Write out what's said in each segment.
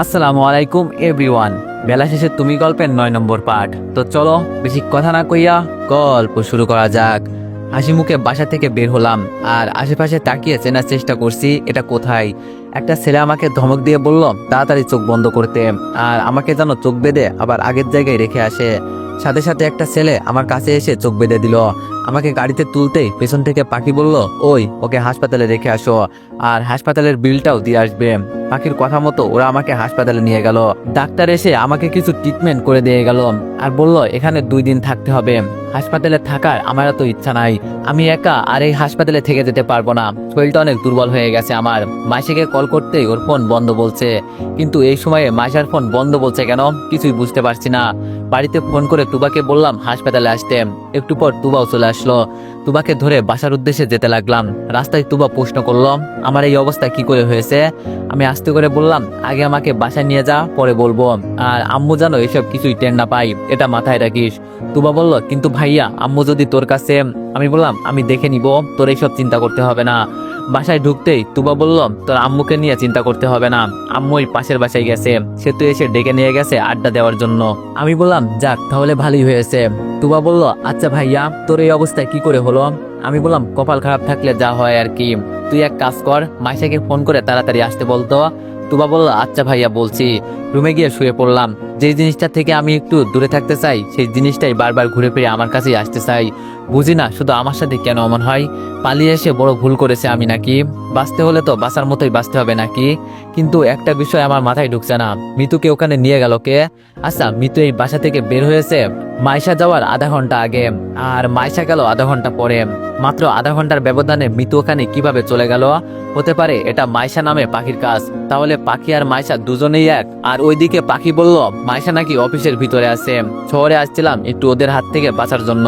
আসসালামু আলাইকুম এভরিওয়ান। বেলা শেষে তুমি গল্পের 9 নম্বর পার্ট। তো চলো বেশি কথা না কইয়া গল্প শুরু করা যাক। হাসি মুখে বাসা থেকে বের হলাম আর আশেপাশে তাকিয়ে চেনার চেষ্টা করছি এটা কোথায়। একটা ছেলে আমাকে ধমক দিয়ে বলল তাড়াতাড়ি চোখ বন্ধ করতে, আর আমাকে যেন চোখ বেঁধে আবার আগের জায়গায় রেখে আসে। সাথে সাথে একটা ছেলে আমার কাছে এসে চোখ বেঁধে দিল। আমাকে গাড়িতে তুলতেই পেছন থেকে পাখি বলল, ওই ওকে হাসপাতালে রেখে আসো, আর হাসপাতালের বিলটাও দিয়ে আসবে। পাখির কথা মতো ওরা আমাকে হাসপাতালে নিয়ে গেল। ডাক্তার এসে আমাকে কিছু ট্রিটমেন্ট করে দিয়ে গেল আর বলল এখানে 2 দিন থাকতে হবে। হাসপাতালে থাকার আমার এত ইচ্ছা নাই, আমি একা আর এই হাসপাতালে থেকে যেতে পারবো না। শরীরটা অনেক দুর্বল হয়ে গেছে আমার। মাসিকে কল করতেই ওর ফোন বন্ধ বলছে, কিন্তু এই সময়ে মাসার ফোন বন্ধ বলছে কেন কিছুই বুঝতে পারছি না। বাড়িতে ফোন করে তুবাকে বললাম হাসপাতালে আসতে। একটু পর তুবাও চলে আসলো। তুবাকে ধরে বাসার উদ্দেশ্যে যেতে লাগলাম। রাস্তায় তুবা প্রশ্ন করলো আমার এই অবস্থা কি করে হয়েছে। আমি আস্তে করে বললাম আগে আমাকে বাসায় নিয়ে যা, পরে বলবো। আর আম্মু জানো এসব কিছুই টের না পাই, এটা মাথায় রাখিস। তুবা বলল কিন্তু ভাইয়া আম্মু যদি তোর কাছে। আমি বললাম আমি দেখে নিব, তোর এইসব চিন্তা করতে হবে না। বাসায় ঢুকতেই তুবা বলল তোর আম্মুকে নিয়ে চিন্তা করতে হবে না, আম্মু ওই পাশের বাসায় গেছে, সে তো এসে ডেকে নিয়ে গেছে আড্ডা দেওয়ার জন্য। আমি বললাম যাক তাহলে ভালোই হয়েছে। তুবা বলল আচ্ছা ভাইয়া তোর এই অবস্থায় কি করে হলো। আমি বললাম কপাল খারাপ থাকলে যা হয় আর কি। তুই এক কাজ কর, মাইশাকে ফোন করে তাড়াতাড়ি আসতে বলতো। তুবা বলল আচ্ছা ভাইয়া বলছি। রুমে গিয়ে শুয়ে পড়লাম। যে জিনিসটা থেকে আমি একটু দূরে থাকতে চাই সেই জিনিসটাই বারবার ঘুরে ফিরে আমার কাছেই আসতে চাই। বুঝি না শুধু আমার সাথে কেন এমন হয়। পালিয়ে এসে বড় ভুল করেছে আমি নাকি? বাঁচতে হলে তো বাঁচার মতোই বাঁচতে হবে নাকি? কিন্তু একটা বিষয় আমার মাথায় ঢুকছে না, মিতুকে ওখানে নিয়ে গেল কে? আচ্ছা মিতু এই বাসা থেকে বের হয়েছে মাইশা যাওয়ার আধা ঘন্টা আগে, আর মাইশা গেল আধা ঘন্টা পরে। মাত্র আধা ঘন্টার ব্যবধানে মিতু ওখানে কিভাবে চলে গেল? হতে পারে এটা মাইশা নামে পাখির কাজ। তাহলে পাখি আর মাইশা দুজনেই এক। আর ওইদিকে পাখি বলল মাইশা নাকি অফিসের ভিতরে আছে। শহরে আসছিলাম একটু ওদের হাত থেকে বাঁচার জন্য,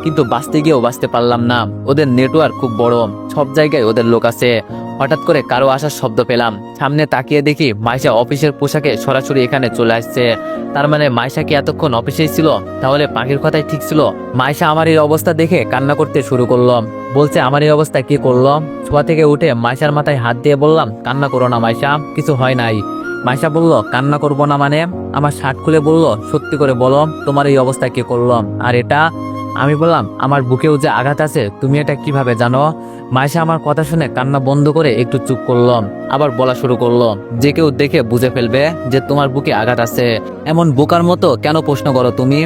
কিন্তু বাঁচতে গিয়েও বাঁচতে পারলাম না। ওদের নেটওয়ার্ক খুব বড়, সব জায়গায় ওদের লোক আছে। হঠাৎ করে কারো আসার শব্দ পেলাম, সামনে তাকিয়ে দেখি মাইশা অফিসের পোশাকে সরাসরি এখানে চলে আসছে। তার মানে মাইশা কি এতক্ষণ অফিসেই ছিল? তাহলে পাখির কথাই ঠিক ছিল। মাইশা আমার এই অবস্থা দেখে কান্না করতে শুরু করলো। বলছে আমার এই অবস্থা কি করলো। শোয়া থেকে উঠে মাইশার মাথায় হাত দিয়ে বললাম কান্না করো না মাইশা, কিছু হয় নাই। মাইশা বলল কান্না করবো না মানে? আমার শার্ট খুলে বলল সত্যি করে বলো তোমার এই অবস্থা কি করলো। আর এটা? আমি বললাম আমার বুকেও যে আঘাত আছে তুমি এটা কিভাবে জানো? মাইশা আমার কথা শুনে কান্না বন্ধ করে একটু চুপ করলাম, আবার বলা শুরু করলো যে কেউ দেখে বুঝে ফেলবে যে তোমার বুকে আঘাত আছে। এমন বোকার মতো কেন প্রশ্ন করো তুমি?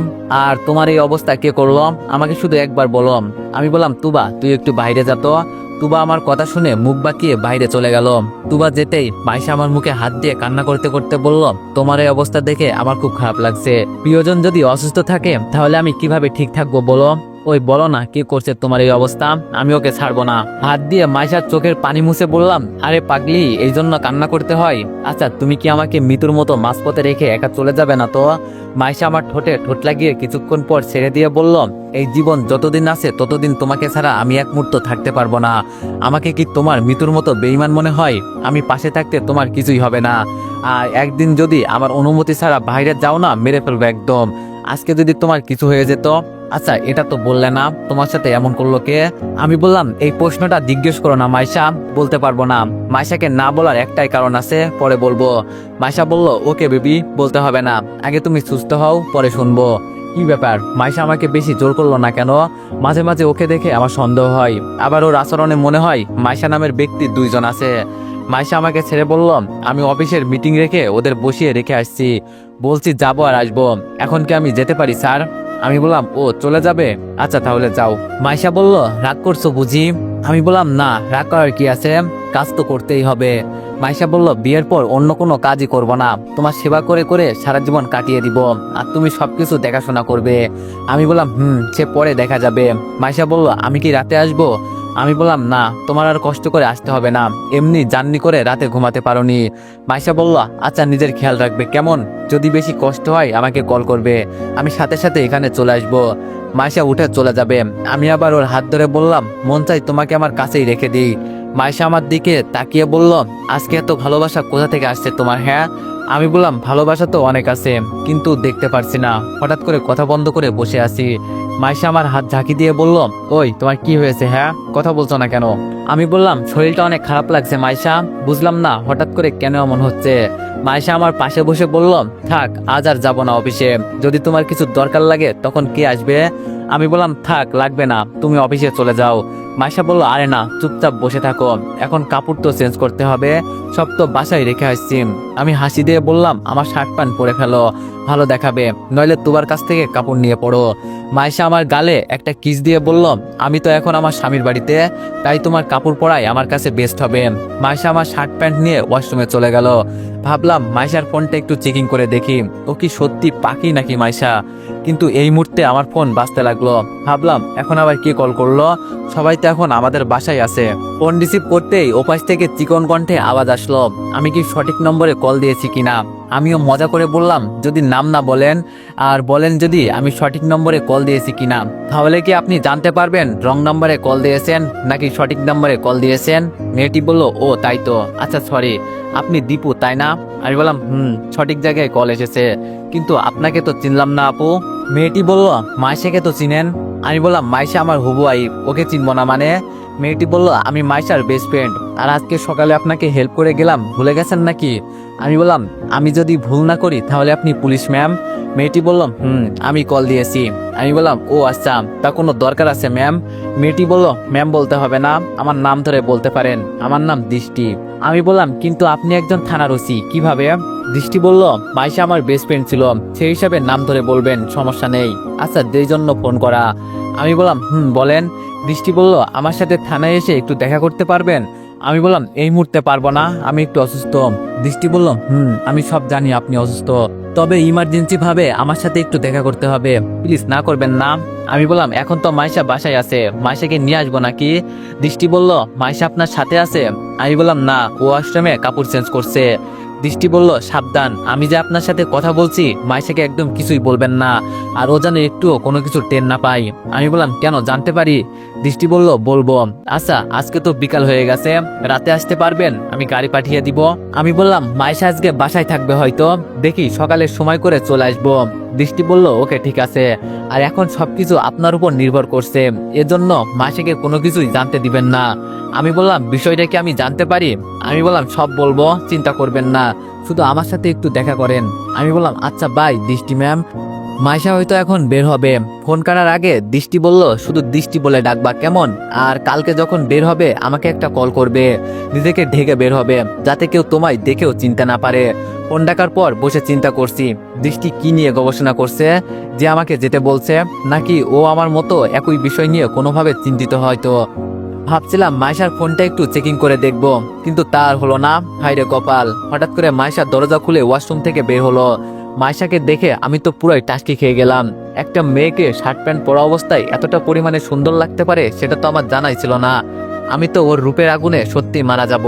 আর তোমার এই অবস্থা কে করলো আমাকে শুধু একবার বলো। আমি বললাম তুবা তুই একটু বাইরে যা তো। তুবা আমার কথা শুনে মুখ বাঁকিয়ে বাইরে চলে গেল। তুবা যেতেই মাইশা আমার মুখে হাত দিয়ে কান্না করতে করতে বলল তোমার এই অবস্থা দেখে আমার খুব খারাপ লাগছে। প্রিয়জন যদি অসুস্থ থাকে তাহলে আমি কিভাবে ঠিক থাকবো বলো? ওই বলো না কি করছে তোমার এই অবস্থা, আমি ওকে ছাড়বো না। হাত দিয়ে মাইশার চোখের পানি মুছে বললাম আরে পাগলি এই জন্য কান্না করতে হয়? আচ্ছা তুমি কি আমাকে মৃত্যুর মতো মাঝপথে রেখে একা চলে যাবে না তো? মাইশা আমার ঠোঁটে ঠোঁট লাগিয়ে কিছুক্ষণ পর ছেড়ে দিয়ে বলল এই জীবন যতদিন আছে ততদিন তোমাকে ছাড়া আমি এক মুহূর্ত থাকতে পারবো না। আমাকে কি তোমার মৃত্যুর মতো বেঈমান মনে হয়? আমি পাশে থাকতে তোমার কিছুই হবে না। আর একদিন যদি আমার অনুমতি ছাড়া বাইরে যাও না মেরে ফেলবো একদম। আজকে যদি তোমার কিছু হয়ে যেত। আচ্ছা এটা তো বললে না তোমার সাথে এমন করলো কে? আমি বললাম এই প্রশ্নটা জিজ্ঞেস করো না মাইশা, বলতে পারবো না। মাইশাকে না বলার একটাই কারণ আছে, পরে বলবো। মাইশা বলল ওকে বেবি বলতে হবে না, আগে তুমি সুস্থ হও পরে শুনবো। কি ব্যাপার মাইশা আমাকে বেশি জোর করলো না কেন? মাঝে মাঝে ওকে দেখে আমার সন্দেহ হয়, আবার ওর আচরণে মনে হয় মাইশা নামের ব্যক্তি 2জন আছে। মাইশা আমাকে ছেড়ে বলল আমি অফিসের মিটিং রেখে ওদের বসিয়ে রেখে আসছি, বলছি যাবো আর আসবো, এখন কি আমি যেতে পারি স্যার? আমি বললাম ও চলে যাবে, আচ্ছা তাহলে যাও। মাইশা বলল রাগ করছো বুঝি? আমি বললাম না রাগ করার কি আছে, কাজ তো করতেই হবে। মাইশা বলল বিয়ের পর অন্য কোনো কাজই করব না, তোমার সেবা করে করে সারা জীবন কাটিয়ে দিব, আর তুমি সবকিছু দেখাশোনা করবে। আমি বললাম সে পরে দেখা যাবে। মাইশা বলল আমি কি রাতে আসবো? আমি বললাম না তোমার আর কষ্ট করে আসতে হবে না, এমনি জার্নি করে রাতে ঘুমাতে পারোনি। মাইশা বলল আচ্ছা নিজের খেয়াল রাখবে কেমন, যদি বেশি কষ্ট হয় আমাকে কল করবে, আমি সাথে সাথে এখানে চলে আসবো। মাইশা উঠে চলে যাবে। আমি আবার ওর হাত ধরে বললাম মন চাই তোমাকে আমার কাছেই রেখে দিই। মাইশা আমার দিকে তাকিয়ে বলল আজকে এত ভালোবাসা কোথা থেকে আসছে তোমার? হ্যাঁ। আমি বললাম ভালোবাসা তো অনেক আছে কিন্তু দেখতে পারছি না, হঠাৎ করে কথা বন্ধ করে বসে আছি। মাইশা আমার হাত ঝাঁকি দিয়ে বলল ওই তোমার কি হয়েছে, হ্যাঁ কথা বলছো না কেন? আমি বললাম শরীরটা অনেক খারাপ লাগছে মাইশা, বুঝলাম না হঠাৎ করে কেন এমন হচ্ছে। মাইশা আমার পাশে বসে বলল, থাক আজ আর যাবো না অফিসে, যদি তোমার কিছু দরকার লাগে তখন কে আসবে? আমি বললাম, থাক লাগবে না, তুমি অফিসে চলে যাও। মাইশা বলল, আরে না, চুপচাপ বসে থাকো, এখন কাপড় তো চেঞ্জ করতে হবে, সব তো বাসায় রেখে আসছি। আমি হাসি দিয়ে বললাম, আমার শার্ট প্যান্ট পরে ফেলো, ভালো দেখাবে, নইলে তোমার কাছ থেকে কাপড় নিয়ে পড়ো। মাইশা আমার গালে একটা কিস দিয়ে বলল, আমি তো এখন আমার স্বামীর বাড়িতে, তাই তোমার কাপড় পরাই আমার কাছে বেস্ট হবে। মাইশা আমার শার্ট প্যান্ট নিয়ে ওয়াশরুমে চলে গেল। ভাবলাম মাইশার ফোনটা একটু চেকিং করে দেখি, ও কি সত্যি পাখি নাকি মাইশা। কিন্তু এই মুহূর্তে আমার ফোন বাজতে লাগলো। ভাবলাম এখন আবার কে কল করলো, সবাই তো এখন আমাদের বাসায় আছে। ফোন রিসিভ করতেই ওপাশ থেকে চিকন কণ্ঠে আওয়াজ আসলো, আমি কি সঠিক নম্বরে কল দিয়েছি কিনা। আমিও মজা করে বললাম, যদি নাম না বলেন আর বলেন যদি আমি সঠিক নম্বরে কল দিয়েছি কিনা, তাহলে কি আপনি জানতে পারবেন রং নম্বরে কল দিয়েছেন নাকি সঠিক নম্বরে কল দিয়েছেন। মেয়েটি বলল, ও তাই তো, আচ্ছা সরি, আপনি দীপু তাই না? আমি বললাম, সঠিক জায়গায় কল এসেছে, কিন্তু আপনাকে তো চিনলাম না আপু। মেয়েটি বলল, মাইশাকে তো চিনেন। আমি বললাম, মাইশা আমার হবু আইব, ওকে চিনবো না মানে? মেয়েটি বলল, আমি মাইশার বেস্ট ফ্রেন্ড, আর আজকে সকালে আপনাকে হেল্প করে গেলাম, ভুলে গেছেন নাকি? আমি বললাম, আমি যদি ভুল না করি তাহলে আপনি পুলিশ ম্যাম। মেয়েটি বলল, আমি কল দিয়েছি। আমি বললাম, ও আচ্ছা, তা কোনো দরকার আছে ম্যাম? মেয়েটি বলল, ম্যাম বলতে হবে না, আমার নাম ধরে বলতে পারেন, আমার নাম দৃষ্টি। আমি বললাম, কিন্তু আপনি একজন থানার ওসি, কিভাবে? দৃষ্টি বলল, মাইশা আমার বেস্ট ফ্রেন্ড ছিল, সেই হিসাবে নাম ধরে বলবেন, সমস্যা নেই। আচ্ছা, যেই জন্য ফোন করা। আমি বললাম, বলেন। দৃষ্টি বলল, আমার সাথে থানায় এসে একটু দেখা করতে পারবেন? আমি বললাম, এই মুহূর্তে পারবো না, আমি একটু অসুস্থ। দৃষ্টি বলল, আমি সব জানি আপনি অসুস্থ, তবে ইমার্জেন্সি ভাবে আমার সাথে একটু দেখা করতে হবে, প্লিজ না করবেন না। আমি বললাম, এখন তো মাইশা বাসায় আছে, মাইশাকে নিয়ে আসবো নাকি? দৃষ্টি বলল, মাইশা আপনার সাথে আছে? আমি বললাম, না, ও ওয়াশরুমে কাপড় চেঞ্জ করছে। দৃষ্টি বলল, সাবধান, আমি যে আপনার সাথে কথা বলছি, মাইশাকে একদম কিছুই বলবেন না, আর ও যেন একটুও কোনো কিছু টের না পাই। আমি বললাম, কেন, জানতে পারি? দৃষ্টি বলল, বলবো। আচ্ছা, আজকে তো বিকাল হয়ে গেছে, রাতে আসতে পারবেন, আমি গাড়ি পাঠিয়ে দিব। আমি বললাম, মাইশা আজকে বাসায় থাকবে হয়তো, দেখি সকালে সময় করে চলে আসবো। দৃষ্টি বলল, ওকে ঠিক আছে, আর এখন সবকিছু আপনার উপর নির্ভর করছে, এজন্য মাইশাকে কোনো কিছুই জানতে দিবেন না। আমি বললাম, বিষয়টা কি আমি জানতে পারি? আমি বললাম, সব বলবো, চিন্তা করবেন না, শুধু আমার সাথে একটু দেখা করেন। আমি বললাম, আচ্ছা বাই দৃষ্টি ম্যাম। মাইশা হয়তো এখন বের হবে, ফোন করার আগে দৃষ্টি বলল, শুধু দৃষ্টি বলে ডাকবা কেমন, আর কালকে যখন বের হবে আমাকে একটা কল করবে, নিজেকে ঢেকে বের হবে, যাতে কেউ তোমায় দেখেও চিনতে না পারে। ফোন ডাকার পর বসে চিন্তা করছি, দৃষ্টি কি নিয়ে গবেষণা করছে যে আমাকে যেতে বলছে, নাকি ও আমার মতো একই বিষয় নিয়ে কোনোভাবে চিন্তিত হয়তো। ভাবছিলাম মাইশার ফোনটা একটু চেকিং করে দেখব, কিন্তু তার হলো না। হাইরে কপাল, হঠাৎ করে মাইশার দরজা খুলে ওয়াশরুম থেকে বের হলো। মাইশাকে দেখে আমি তো পুরোই টাসকি খেয়ে গেলাম। একটা মেয়েকে শার্ট প্যান্ট পরা অবস্থায় এতটা পরিমাণে সুন্দর লাগতে পারে সেটা তো আমার জানাই ছিল না। আমি তো ওর রূপের আগুনে সত্যি মারা যাব।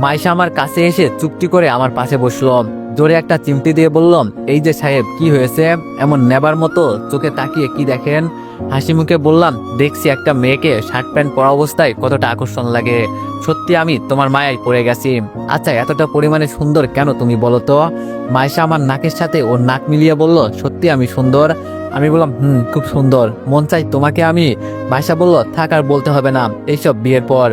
মাইশা আমার কাছে এসে চুপটি করে আমার পাশে বসলো, জোরে একটা চিমটি দিয়ে বললাম, এই যে সাহেব, কি হয়েছে, এমন নেবার মতো চোখে তাকিয়ে কি দেখেন? হাসি মুখে বললাম, দেখছি একটা মেয়েকে শার্ট প্যান্ট পরা অবস্থায় কতটা আকর্ষণ লাগে, সত্যি আমি তোমার মায়ায় পড়ে গেছি। আচ্ছা, এতটা পরিমাণে সুন্দর কেন তুমি বলো তো? মাইশা আমার নাকের সাথে ওর নাক মিলিয়ে বলল, সত্যি আমি সুন্দর? আমি বললাম, খুব সুন্দর, মন চাই তোমাকে আমি। মাইশা বলল, থাক আর বলতে হবে না এইসব বিয়ের পর।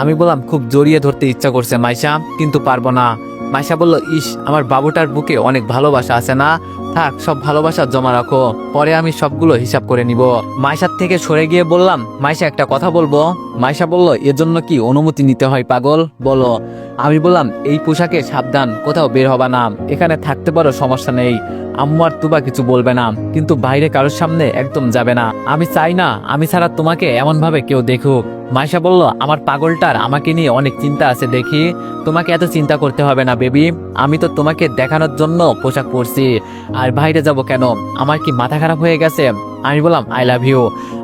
আমি বললাম, খুব জড়িয়ে ধরতে ইচ্ছা করছে মাইশা, কিন্তু পারবো না। মাইশা বলল, ইস, আমার বাবুটার বুকে অনেক ভালোবাসা আছে না, থাক সব ভালোবাসা জমা রাখো, পরে আমি সবগুলো হিসাব করে নিব। মাইশার থেকে সরে গিয়ে বললাম, মাইশা একটা কথা বলবো। মাইশা বলল, এজন্য কি অনুমতি নিতে হয় পাগল, বলো। আমি বললাম, এই পোশাকে সাবধান, কোথাও বের হবা না, এখানে থাকতে পারো, সমস্যা নেই, আম্মু আর তুবা কিছু বলবে না, কিন্তু বাইরে কারোর সামনে একদম যাবে না, আমি চাই না আমি ছাড়া তোমাকে এমন ভাবে কেউ দেখুক। মাইশা বলল, আমার পাগলটার আমাকে নিয়ে অনেক চিন্তা আছে দেখি, তোমাকে এত চিন্তা করতে হবে না বেবি, আমি তো তোমাকে দেখানোর জন্য পোশাক পরছি, আর বাইরে যাব কেন, আমার কি মাথা খারাপ হয়ে গেছে? আমি বললাম, আই লাভ ইউ।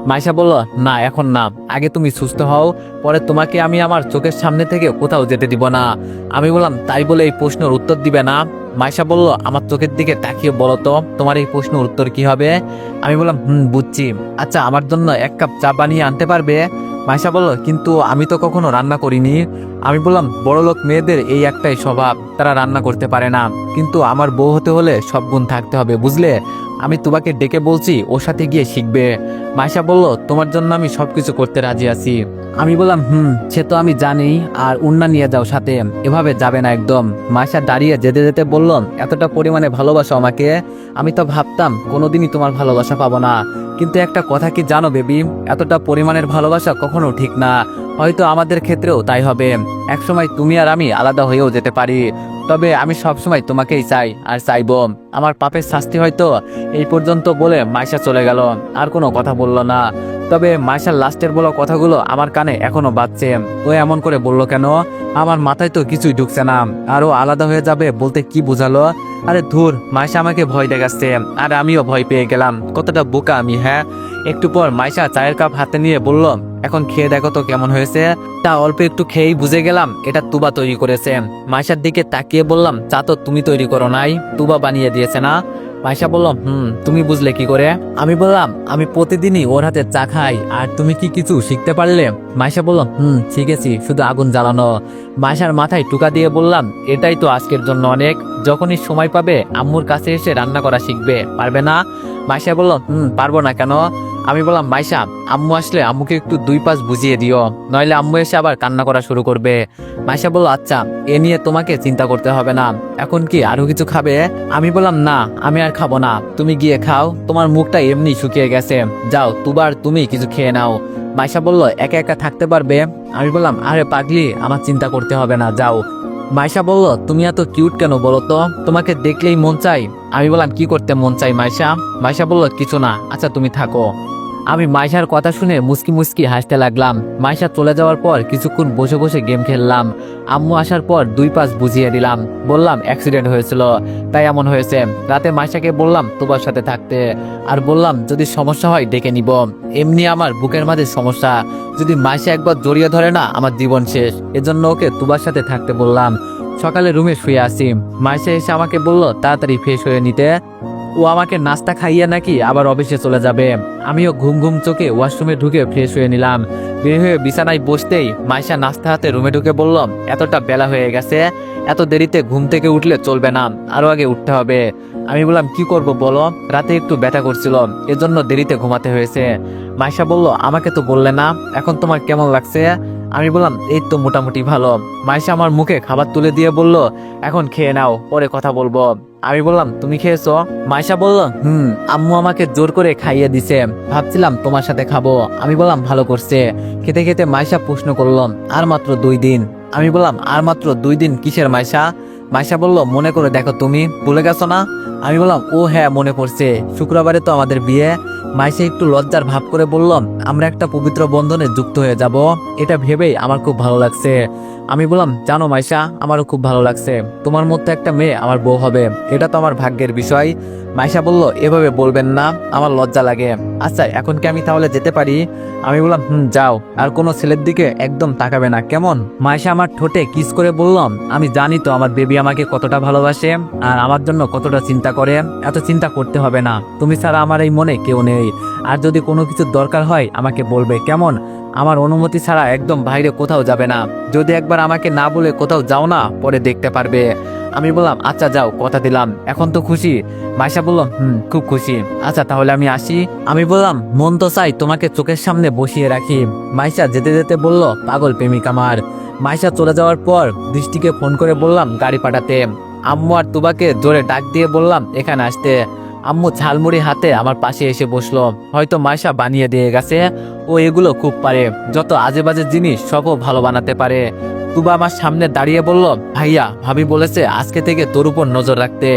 মাইশা বলল, না এখন না, আগে তুমি সুস্থ হও, পরে তোমাকে আমি আমার চোখের সামনে থেকে কোথাও যেতে দিব না। আমি বললাম, তাই বলে এই প্রশ্নের উত্তর দিবে না? মাইশা বলল, আমার চোখের দিকে তাকিয়ে বলো তো তোমার এই প্রশ্নের উত্তর কি হবে? আমি বললাম, বুঝছি, আচ্ছা আমার জন্য এক কাপ চা বানিয়ে আনতে পারবে? মাইশা বলল, কিন্তু আমি তো কখনো রান্না করিনি। আমি বললাম, বড়লোক মেয়েদের এই একটাই স্বভাব, তারা রান্না করতে পারে না, কিন্তু আমার বউ হতে হলে সব গুণ থাকতে হবে, বুঝলে? আমি তোমাকে ডেকে বলছি ওর সাথে গিয়ে শিখবে। মাইশা বলল, তোমার জন্য আমি সবকিছু করতে রাজি আছি। আমি বললাম সে তো আমি জানি, আর উন্না নিয়ে যাও সাথে, এভাবে যাবে না একদম। মাইশা দাঁড়িয়ে যেতে যেতে বলল, এতটা পরিমাণে ভালোবাসো আমাকে, আমি তো ভাবতাম কোনোদিনই তোমার ভালোবাসা পাবো না। কিন্তু একটা কথা কি জানো বেবি, এতটা পরিমাণের ভালোবাসা কখনো ঠিক না। হয়তো আমাদের ক্ষেত্রেও তাই হবে, একসময় তুমি আর আমি আলাদা হয়েও যেতে পারি। তবে আমি সবসময় তোমাকেই চাই আর চাইবো। আমার পাপের শাস্তি হয়তো এই পর্যন্ত বলে মাইশা চলে গেল, আর কোনো কথা বলল না। তবে মাইশার লাস্টের বলা কথাগুলো আমার কানে এখনো বাজছে। ও এমন করে বললো কেন, আমার মাথায় তো কিছুই ঢুকছে না। আরও আলাদা হয়ে যাবে বলতে কি বোঝালো? আরে ধুর, মাইশা আমাকে ভয় দেখাচ্ছে আর আমিও ভয় পেয়ে গেলাম। কতটা বোকা আমি, হ্যাঁ। একটু পর মাইশা চায়ের কাপ হাতে নিয়ে বলল, এখন খেয়ে দেখো তো কেমন হয়েছে। তা অল্প একটু খেয়েই বুঝে গেলাম এটা তুবা তৈরি করেছে। মাইশার দিকে তাকিয়ে বললাম, চা তো তুমি তৈরি করো নাই, তুবা বানিয়ে দিয়েছে না? মাইশা বলল, তুমি বুঝলে কি করে? আমি বললাম, আমি প্রতিদিনই ওর হাতে চা খাই। আর তুমি কি কিছু শিখতে পারলে? মাইশা বলল, শিখেছি, শুধু আগুন জ্বালানো। মাইশার মাথায় টুকা দিয়ে বললাম, এটাই তো আজকের জন্য অনেক। যখনই সময় পাবে আম্মুর কাছে এসে রান্না করা শিখবে, পারবে না? মাইশা বলল, পারবো না কেন? আমি বললাম, মাইশা, আম্মু আসলে আম্মুকে একটু 2-5 বুঝিয়ে দিও, নইলে আম্মু এসে আবার কান্না করা শুরু করবে। মাইশা বলল, আচ্ছা, এ নিয়ে তোমাকে চিন্তা করতে হবে না। এখন কি আরো কিছু খাবে? আমি বললাম, না, আমি আর খাবো না, তুমি গিয়ে খাও, তোমার মুখটা এমনি শুকিয়ে গেছে। যাও, তুবার তুমি কিছু খেয়ে নাও। মাইশা বলল, একা একা থাকতে পারবে? আমি বললাম, আরে পাগলি, আমার চিন্তা করতে হবে না, যাও। মাইশা বলল, তুমি এত কিউট কেন বলো তো, তোমাকে দেখলেই মন চাই। আমি বললাম, কি করতে মন চাই মাইশা? মাইশা বলল, কিছু না, আচ্ছা তুমি থাকো। আমি মাইশার কথা শুনে মুস্কি মুস্কি হাসতে লাগলাম। মাইশা চলে যাওয়ার পর কিছুক্ষণ বসে বসে গেম খেললাম। আম্মু আসার পর 2-5 বুঝিয়ে দিলাম, বললাম অ্যাক্সিডেন্ট হয়েছিল, তাই এমন হয়েছে। রাতে মাইশাকে বললাম তোমার সাথে থাকতে, আর বললাম যদি সমস্যা হয় ডেকে নিব। এমনি আমার বুকের মাঝে সমস্যা, যদি মাইশা একবার জড়িয়ে ধরে না আমার জীবন শেষ। এজন্য ওকে তোমার সাথে থাকতে বললাম। সকালে রুমে শুয়ে আসি, মাইশা এসে আমাকে বলল তাড়াতাড়ি ফ্রেশ হয়ে নিতে। ও আমাকে নাস্তা খাইয়ে নাকি আবার অফিসে চলে যাবে। আমিও ঘুম ঘুম চোখে ওয়াশরুমে ঢুকে ফ্রেশ হয়ে নিলাম। বের হয়ে বিছানায় বসতেই মাইশা নাস্তা হাতে রুমে ঢুকে বলল, এতটা বেলা হয়ে গেছে, এত দেরিতে ঘুম থেকে উঠলে চলবে না, আরো আগে উঠতে হবে। আমি বললাম, কি করব বলো, রাতে একটু ব্যথা করছিল, এজন্য দেরিতে ঘুমাতে হয়েছে। মাইশা বলল, আমাকে তো বললে না, এখন তোমার কেমন লাগছে? আমি বললাম, এই তো মোটামুটি ভালো। মাইশা আমার মুখে খাবার তুলে দিয়ে বলল, এখন খেয়ে নাও, পরে কথা বলবো। আমি বললাম, তুমি খেয়েছো? মাইশা বলল, আম্মু আমাকে জোর করে খাইয়ে দিছে, ভাবছিলাম তোমার সাথে খাবো। আমি বললাম, ভালো করছে। খেতে খেতে মাইশা প্রশ্ন করলাম, আর মাত্র 2 দিন? আমি বললাম, আর মাত্র 2 দিন কিসের মাইশা? মাইশা বলল, মনে করে দেখো, তুমি ভুলে গেছো না? আমি বললাম, ও হ্যাঁ, মনে পড়ছে, শুক্রবারে তো আমাদের বিয়ে। মাইশা একটু লজ্জার ভাব করে বললাম, আমরা একটা পবিত্র বন্ধনে যুক্ত হয়ে যাব, এটা ভেবেই আমার খুব ভালো লাগছে। আমি বললাম, জানো মাইশা, আমারও খুব ভালো লাগছে, তোমার মতো একটা মেয়ে আমার বউ হবে, এটা তো আমার ভাগ্যের বিষয়। মাইশা বলল, এভাবে বলবেন না, আমার লজ্জা লাগে। আচ্ছা, এখন কি আমি তাহলে যেতে পারি? আমি বললাম, যাও, আর কোনো ছেলের দিকে একদম তাকাবে না, কেমন? মাইশা আমার ঠোঁটে কিস করে বললাম, আমি জানি তো আমার বেবি আমাকে কতটা ভালোবাসে আর আমার জন্য কতটা চিন্তা করে। এত চিন্তা করতে হবে না, তুমি ছাড়া আমার এই মনে কেউ নেই। আর যদি কোনো কিছু দরকার হয় আমাকে বলবে, কেমন? আমার অনুমতি ছাড়া একদম বাইরে কোথাও যাবে না। যদি একবার আমাকে না বলে কোথাও যাও না, পরে দেখতে পারবে। আমি বললাম, আচ্ছা যাও, কথা দিলাম। এখন তো খুশি? মাইশা বলল, খুব খুশি। আচ্ছা তাহলে আমি আসি। আমি বললাম, মন তো চাই তোমাকে চোখের সামনে বসিয়ে রাখি। মাইশা যেতে যেতে বলল, পাগল প্রেমিক আমার। মাইশা চলে যাওয়ার পর দৃষ্টিকে ফোন করে বললাম গাড়ি পাঠাতে। আম্মু আর তুবাকে জোরে ডাক দিয়ে বললাম এখানে আসতে। আম্মু ঝালমুড়ি হাতে আমার পাশে এসে বসলো। হয়তো মাইশা বানিয়ে দিয়ে গেছে, ও এগুলো খুব পারে, যত আজে বাজে জিনিস সবও ভালো বানাতে পারে। তুবা আমার সামনে দাঁড়িয়ে বলল, ভাইয়া ভাবি বলেছে আজকে থেকে তোর উপর নজর রাখতে,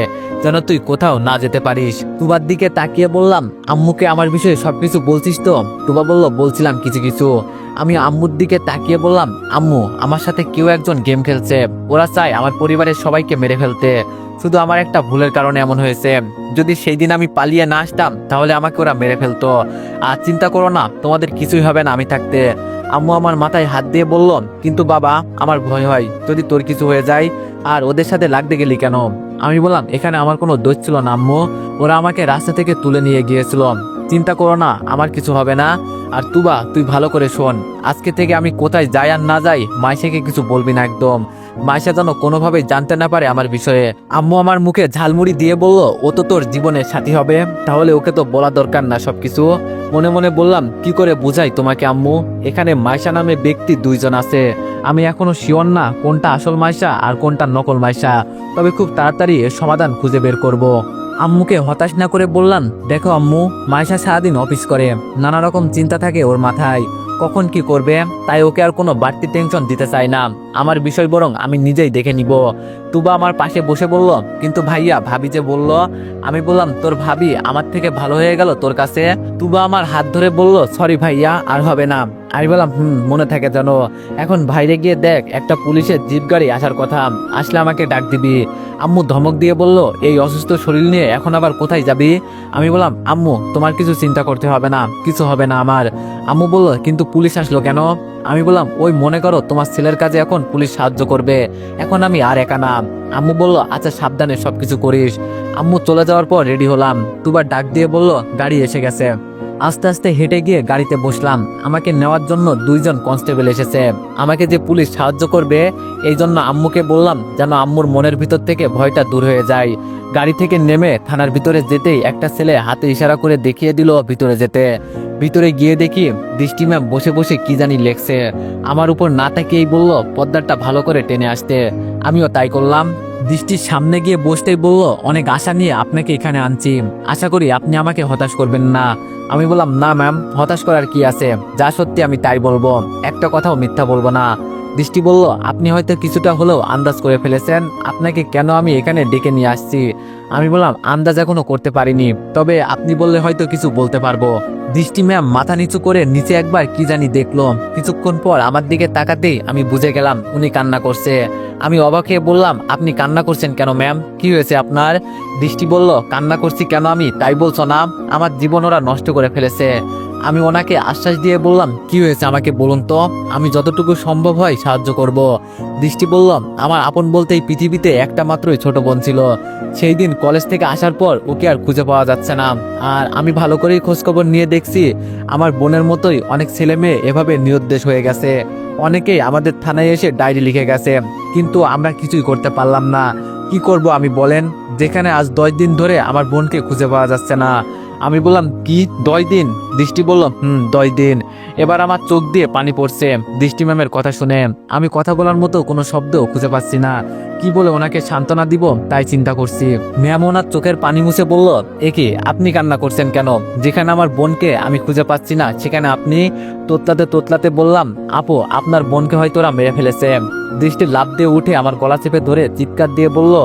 যেন তুই কোথাও না যেতে পারিস। তুবার দিকে তাকিয়ে বললাম, আম্মুকে আমার বিষয়ে সবকিছু বলছিস তো? তুবা বলল, বলছিলাম কিছু কিছু। আমি আম্মুর দিকে তাকিয়ে বললাম, আম্মু, আমার সাথে কেউ একজন গেম খেলছে, ওরা চায় আমার পরিবারের সবাইকে মেরে ফেলতে। শুধু আমার একটা ভুলের কারণে এমন হয়েছে। যদি সেই দিন আমি পালিয়ে না আসতাম তাহলে আমাকে ওরা মেরে ফেলতো। আর চিন্তা করো না, তোমাদের কিছুই হবে না আমি থাকতে। আম্মু আমার মাথায় হাত দিয়ে বলল, কিন্তু বাবা, আমার ভয় হয় যদি তোর কিছু হয়ে যায়। আর ওদের সাথে লাগতে গেলি কেন? আমি বললাম, এখানে আমার কোনো দোষ ছিল না আম্মু, ওরা আমাকে রাস্তা থেকে তুলে নিয়ে গিয়েছিল। চিন্তা করো না, আমার কিছু হবে না। আর তুবা, তুই ভালো করে শোন, আজকে থেকে আমি কোথায় যাই আর না যাই মাইশাকে কিছু বলবি না একদম। মাইশা যেন কোনোভাবেই জানতে না পারে আমার বিষয়ে। আম্মু আমার মুখে ঝালমুড়ি দিয়ে বলল, ও তো তোর জীবনের সাথী হবে, তাহলে ওকে তো বলা দরকার না সবকিছু। মনে মনে বললাম, কি করে বুঝাই তোমাকে আম্মু, এখানে মাইশা নামে ব্যক্তি দুইজন আছে। আমি এখনো শিওর না কোনটা আসল মাইশা আর কোনটা নকল মাইশা, তবে খুব তাড়াতাড়ি এর সমাধান খুঁজে বের করব। আম্মুকে হতাশ না করে বললাম, দেখো আম্মু, মাইশা সারাদিন অফিস করে, নানা রকম চিন্তা থাকে ওর মাথায়, কখন কি করবে, তাই ওকে আর কোনো বাড়তি টেনশন দিতে চাই না। আমার বিষয় বরং আমি নিজেই দেখে নিব। তুবা আমার পাশে বসে বলল, কিন্তু ভাইয়া ভাবি যে বলল। আমি বললাম, তোর ভাবি আমার থেকে ভালো হয়ে গেল তোর কাছে? তুবা আমার হাত ধরে বলল, সরি ভাইয়া, আর হবে না। আমি বললাম, মনে থাকে জানো। এখন বাইরে গিয়ে দেখ, একটা পুলিশের জিপ গাড়ি আসার কথা, আসলে আমাকে ডাক দিবি। আম্মু ধমক দিয়ে বলল, এই অসুস্থ শরীর নিয়ে এখন আবার কোথায় যাবি? আমি বললাম, আম্মু তোমার কিছু চিন্তা করতে হবে না, কিছু হবে না আমার। আম্মু বলল, কিন্তু পুলিশ আসলো কেন? আমি বললাম, ওই মনে করো তোমার ছেলের কাজে এখন পুলিশ সাহায্য করবে, এখন আমি আর একা না। আম্মু বলল, আচ্ছা সাবধানে সবকিছু করিস। আম্মু চলে যাওয়ার পর রেডি হলাম। তুবার ডাক দিয়ে বলল, গাড়ি এসে গেছে। আস্তে আস্তে হেঁটে গিয়ে গাড়িতে বসলাম। আমাকে নেওয়ার জন্য দুইজন কনস্টেবল এসেছে। আমাকে যে পুলিশ সাহায্য করবে এই জন্য আম্মুকে বললাম, যেন আম্মুর মনের ভিতর থেকে ভয়টা দূর হয়ে যায়। গাড়ি থেকে নেমে থানার ভিতরে যেতেই একটা ছেলে হাতে ইশারা করে দেখিয়ে দিল ভিতরে যেতে। ভিতরে গিয়ে দেখি দৃষ্টি ম্যাম বসে বসে কি জানি লেখছে। আমার উপর না তাকিয়েই বলল, পর্দাটা ভালো করে টেনে আসতে। আমিও তাই করলাম। দৃষ্টির সামনে গিয়ে বসতেই বলল, অনেক আশা নিয়ে আপনাকে এখানে আনছি, আশা করি আপনি আমাকে হতাশ করবেন না। আমি বললাম, না ম্যাম, হতাশ করার কি আছে, যা সত্যি আমি তাই বলবো, একটা কথাও মিথ্যা বলবো না। দৃষ্টি বলল, আপনি হয়তো কিছুটা হলেও আন্দাজ করে ফেলেছেন আপনাকে কেন আমি এখানে ডেকে নিয়ে আসছি। আমি বললাম, আন্দাজ এখনো করতে পারিনি, তবে আপনি বললে হয়তো কিছু বলতে পারবো। দৃষ্টি ম্যাম মাথা নিচু করে নিচে একবার কি জানি দেখলো। কিছুক্ষণ পর আমার দিকে তাকাতেই আমি বুঝে গেলাম উনি কান্না করছে। আমি অবাক হয়ে বললাম, আপনি কান্না করছেন কেন ম্যাম, কি হয়েছে আপনার? দৃষ্টি বলল, কান্না করছি কেন আমি তাই বলছো না? আমার জীবন ওরা নষ্ট করে ফেলেছে। আমি ওনাকে আশ্বাস দিয়ে বললাম, কি হয়েছে আমাকে বলুন তো, আমি যতটুকু সম্ভব হয় সাহায্য করব। দৃষ্টি বলল, আমার আপন বলতেই পৃথিবীতে একটা মাত্রই ছোট বোন ছিল। সেই দিন কলেজ থেকে আসার পর ওকে আর খুঁজে পাওয়া যাচ্ছে না। আর আমি ভালো করেই খোঁজখবর নিয়ে দেখছি, আমার বোনের মতোই অনেক ছেলে মেয়ে এভাবে নিরুদ্দেশ হয়ে গেছে। অনেকেই আমাদের থানায় এসে ডায়েরি লিখে গেছে, কিন্তু আমরা কিছুই করতে পারলাম না। কি করব আমি বলেন, যেখানে আজ 10 দিন ধরে আমার বোনকে খুঁজে পাওয়া যাচ্ছে না। আমি বললাম, কি 10 দিন? দৃষ্টি বলল, 10 দিন। এবার আমার চোখ দিয়ে পানি পড়ছে দৃষ্টি ম্যামের কথা শুনে। আমি কথা বলার মতো কোনো শব্দ খুঁজে পাচ্ছি না। কি বলে ওনাকে সান্ত্বনা দিব তাই চিন্তা করছি। ম্যাম ওনার চোখের পানি মুছে বলল, একে আপনি কান্না করছেন কেন? যেখানে আমার বোনকে আমি খুঁজে পাচ্ছি না সেখানে আপনি? তোতলাতে তোতলাতে বললাম, আপু আপনার বোনকে হয়তো ওরা মেরে ফেলেছে। দৃষ্টি লাফ দিয়ে উঠে আমার গলা চেপে ধরে চিৎকার দিয়ে বলল,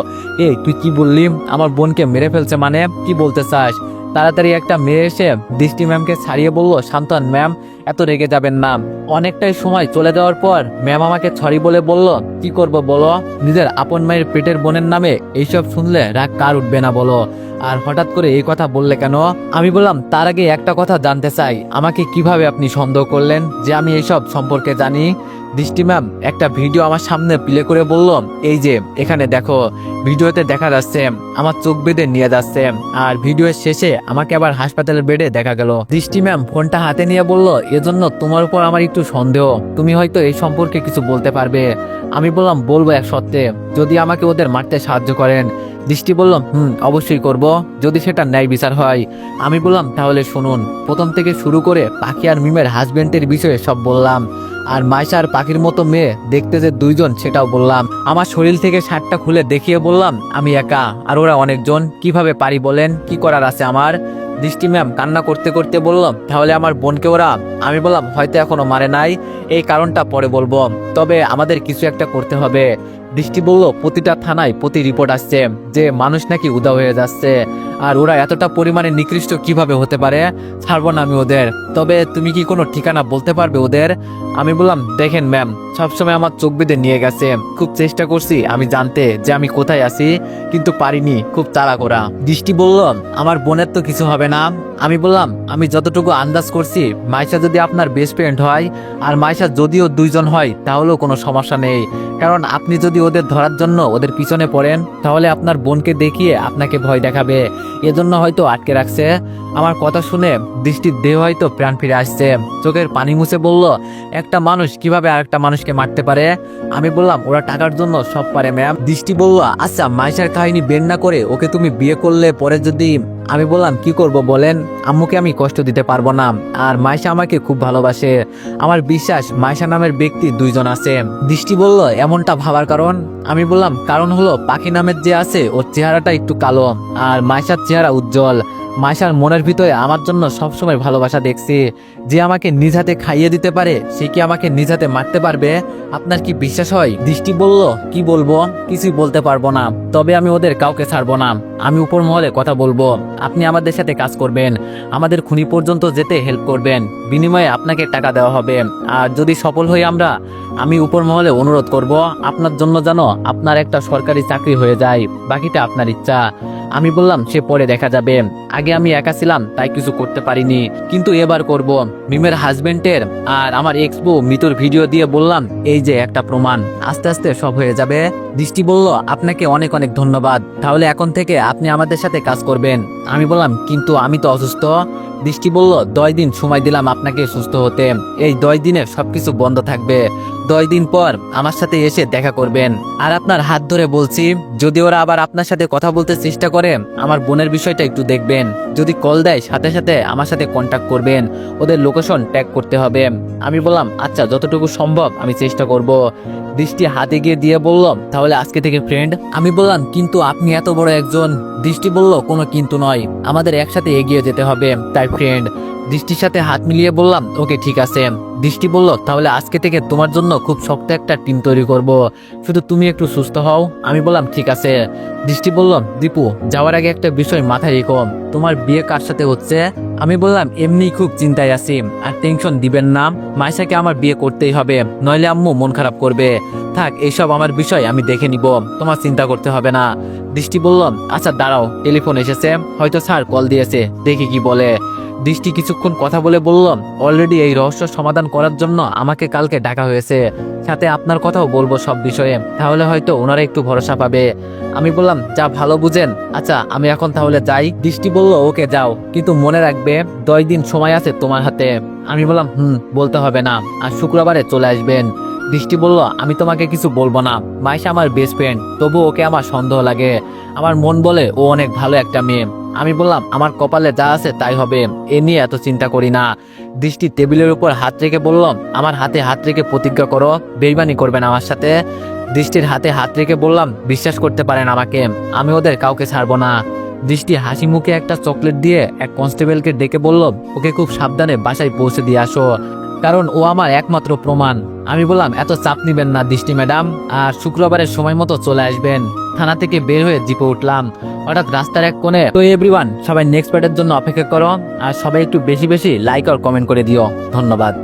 এই তুই কি বললি? আমার বোনকে মেরে ফেলছে মানে কি বলতে চাস? তাড়াতাড়ি একটা মেয়ে এসে দৃষ্টি ম্যামকে ছাড়িয়ে বলল, শান্তন ম্যাম, এত রেগে যাবেন না। অনেকটাই সময় চলে যাওয়ার পর ম্যাম আমাকে সরি বলে বলল, কি করব বলো? নিজের আপন মায়ের পেটের বোনের নামে এইসব শুনলে রাগ কার উঠবে না বলো? আর হঠাৎ করে এই কথা বললে কেন? আমি বললাম, তার আগে একটা কথা জানতে চাই, আমাকে কিভাবে আপনি সন্দেহ করলেন যে আমি এইসব সম্পর্কে জানি? দৃষ্টি ম্যাম একটা ভিডিও আমার সামনে প্লে করে বলল, এই যে এখানে দেখো, ভিডিওতে দেখা যাচ্ছে আমার চোখ বেঁধে নিয়ে যাচ্ছে, আর ভিডিওর শেষে আমাকে আবার হাসপাতালের বেডে দেখা গেল। দৃষ্টি ম্যাম ফোনটা হাতে নিয়ে বলল, এজন্য তোমার উপর আমার একটু সন্দেহ, তুমি হয়তো এই সম্পর্কে কিছু বলতে পারবে। আমি বললাম, বলবো এক শর্তে, যদি আমাকে ওদের মারতে সাহায্য করেন। দৃষ্টি বলল, অবশ্যই করব, যদি সেটা ন্যায় বিচার হয়। আমি বললাম, তাহলে শুনুন, প্রথম থেকে শুরু করে পাখি আর মিমের হাজবেন্ডের বিষয়ে সব বললাম, আর মাইশা আর পাখির মতো মেয়ে দেখতে যে দুইজন সেটাও বললাম। আমার শরীর থেকে শার্টটা খুলে দেখিয়ে বললাম, আমি একা আর ওরা অনেকজন, কিভাবে পারি বলেন, কি করার আছে আমার? দৃষ্টি ম্যাম কান্না করতে করতে বলল, তাহলে আমার বোনকে ওরা? আমি বললাম, হয়তো এখনো মারে নাই, এই কারণটা পরে বলবো, তবে আমাদের কিছু একটা করতে হবে। দৃষ্টি বলল, প্রতিটা থানায় প্রতি রিপোর্ট আসছে যে মানুষ নাকি উধাও হয়ে যাচ্ছে, আর ওরা এতটা পরিমাণে নিকৃষ্ট কিভাবে হতে পারে? ছাড়বো না আমি ওদের, তবে তুমি কি কোনো ঠিকানা বলতে পারবে ওদের? আমি বললাম, দেখেন ম্যাম, সবসময় আমার চোখ বেঁধে নিয়ে গেছে, খুব চেষ্টা করছি আমি জানতে যে আমি কোথায় আছি, কিন্তু পারিনি, খুব তাড়া করা। দৃষ্টি বলল, আমার বোনের তো কিছু হবে না। আমি বললাম, আমি যতটুকু আন্দাজ করছি, মাইশা যদি আপনার বেস্ট ফ্রেন্ড হয়, আর মাইশা যদিও দুইজন হয়, তাহলেও কোনো সমস্যা নেই, কারণ আপনি যদি ওদের ধরার জন্য ওদের পিছনে পড়েন, তাহলে আপনার বোনকে দেখিয়ে আপনাকে ভয় দেখাবে। এজন্য হয়তো আটকে রাখছে। আমার কথা শুনে দৃষ্টির দেহ হয়তো প্রাণ ফিরে আসছে, চোখের পানি মুছে বলল, একটা মানুষ কিভাবে আরেকটা মানুষকে মারতে পারে? আমি বললাম, ওরা টাকার জন্য সব পারে ম্যাম। দৃষ্টি বলল, আচ্ছা মাইশার কাহিনী বের না করে ওকে তুমি বিয়ে করলে পরে যদি। আমি বললাম, কি করব বলেন, আম্মুকে আমি কষ্ট দিতে পারবো না, আর মাইশা আমাকে খুব ভালোবাসে। আমার বিশ্বাস মাইশা নামের ব্যক্তি 2জন আছে। দৃষ্টি বলল, এমনটা ভাবার কারণ? আমি বললাম, কারণ হলো পাখি নামের যে আছে ওর চেহারাটা একটু কালো, আর মাইশার চেহারা উজ্জ্বল। মাইশার মনের ভিতরে আমার জন্য সবসময় ভালোবাসা দেখছি। যে আমাকে নিজ হাতে খাইয়ে দিতে পারে সে কি আমাকে নিজ হাতে মারতে পারবে? আপনার কি বিশ্বাস হয়? দৃষ্টি বলল, কি বলবো, কিছুই বলতে পারবো না, তবে আমি ওদের কাউকে ছাড়বো না। আমি উপর মহলে কথা বলবো, আপনি আমাদের সাথে কাজ করবেন, আমাদের খুনি পর্যন্ত যেতে হেল্প করবেন, বিনিময়ে আপনাকে টাকা দেওয়া হবে। আর যদি সফল হই আমরা, আমি উপর মহলে অনুরোধ করব আপনার জন্য যেন আপনার একটা সরকারি চাকরি হয়ে যায়, বাকিটা আপনার ইচ্ছা। আমি বললাম, সে পরে দেখা যাবে, আগে আমি একা ছিলাম তাই কিছু করতে পারিনি, কিন্তু এবার করব। মিমের হাজবেন্ডের আর আমার এক্স বউ মৃত্যুর ভিডিও দিয়ে বললাম, এই যে একটা প্রমাণ, আস্তে আস্তে সব হয়ে যাবে। দৃষ্টি বলল, আপনাকে অনেক অনেক ধন্যবাদ, তাহলে এখন থেকে আপনি আমাদের সাথে কাজ করবেন। আমি বললাম, কিন্তু আমি তো অসুস্থ। দৃষ্টি বলল, 10 দিন সময় দিলাম আপনাকে সুস্থ হতে, এই 10 দিনে সবকিছু বন্ধ থাকবে। 10 দিন পর আমার সাথে এসে দেখা করবেন। আর আপনার হাত ধরে বলছি, যদি ওরা আবার আপনার সাথে কথা বলতে চেষ্টা করে, আমার বোনের বিষয়টা একটু দেখবেন। যদি কল দেয় সাথে সাথে আমার সাথে কন্ট্যাক্ট করবেন, ওদের লোকেশন ট্যাগ করতে হবে। আমি বললাম, আচ্ছা যতটুকু সম্ভব আমি চেষ্টা করব। দৃষ্টি হাতে গিয়ে দিয়ে বলল, তাহলে আজকে থেকে ফ্রেন্ড। আমি বললাম, কিন্তু আপনি এত বড় একজন। দৃষ্টি বলল, কোনো কিন্তু নয়, আমাদের একসাথে এগিয়ে যেতে হবে, তাই ফ্রেন্ড। দৃষ্টির সাথে হাত মিলিয়ে বললাম, ওকে ঠিক আছে। দৃষ্টি বলল, তাহলে আজকে থেকে তোমার জন্য খুব শক্ত একটা টিম তৈরি করব, শুধু তুমি একটু সুস্থ হও। আমি বললাম, ঠিক আছে। দৃষ্টি বলল, দীপু যাওয়ার আগে একটা বিষয় মাথায় রেখো, তোমার বিয়ে কার সাথে হচ্ছে? আমি বললাম, এমনি খুব চিন্তায় আছি, আর টেনশন দিবেন না, মাইশাকে আমার বিয়ে করতেই হবে, নইলে আম্মু মন খারাপ করবে। থাক, এইসব আমার বিষয় আমি দেখে নিব, তোমার চিন্তা করতে হবে না। দৃষ্টি বলল, আচ্ছা দাঁড়াও, টেলিফোন এসেছে, হয়তো স্যার কল দিয়েছে, দেখি কি বলে। দৃষ্টি কিছুক্ষণ কথা বলে বলল, অলরেডি এই রহস্য সমাধান করার জন্য আমাকে কালকে ডাকা হয়েছে, সাথে আপনার কথাও বলবো সব বিষয়ে, তাহলে হয়তো ওনারা একটু ভরসা পাবে। আমি বললাম, যা ভালো বুঝেন। আচ্ছা আমি এখন তাহলে যাই। দৃষ্টি বলল, ওকে যাও, কিন্তু মনে রাখবে 10 দিন সময় আছে তোমার হাতে। আমি বললাম, বলতে হবে না, আর শুক্রবারে চলে আসবেন। দৃষ্টি বলল, আমি তোমাকে কিছু বলবো না, মাইশা আমার বেস্ট ফ্রেন্ড, তবু ওকে আমার সন্দেহ লাগে, আমার মন বলে ও অনেক ভালো একটা মেয়ে। আমি বললাম, আমার কপালে যা আছে তাই হবে, এ নিয়ে এত চিন্তা করি না। দৃষ্টি টেবিলের উপর হাত রেখে বলল, আমার হাতে হাত রেখে প্রতিজ্ঞা করো, বেইমানি করবেন আমার সাথে। দৃষ্টির হাতে হাত রেখে বললাম, বিশ্বাস করতে পারেন আমাকে, আমি ওদের কাউকে ছাড়বো না। দৃষ্টি হাসি মুখে একটা চকলেট দিয়ে এক কনস্টেবলকে ডেকে বলল, ওকে খুব সাবধানে বাসায় পৌঁছে দিয়ে আসো, কারণ ও আমার একমাত্র প্রমাণ। আমি বললাম, এত চাপ নিবেন না দৃষ্টি ম্যাডাম, আর শুক্রবারের সময় মতো চলে আসবেন। থানা থেকে বের হয়ে জিপে উঠলাম, হঠাৎ রাস্তার এক কোণে। তো এভরিওয়ান, সবাই নেক্সট পার্টের জন্য অপেক্ষা করো, আর সবাই একটু বেশি বেশি লাইক আর কমেন্ট করে দিও। ধন্যবাদ।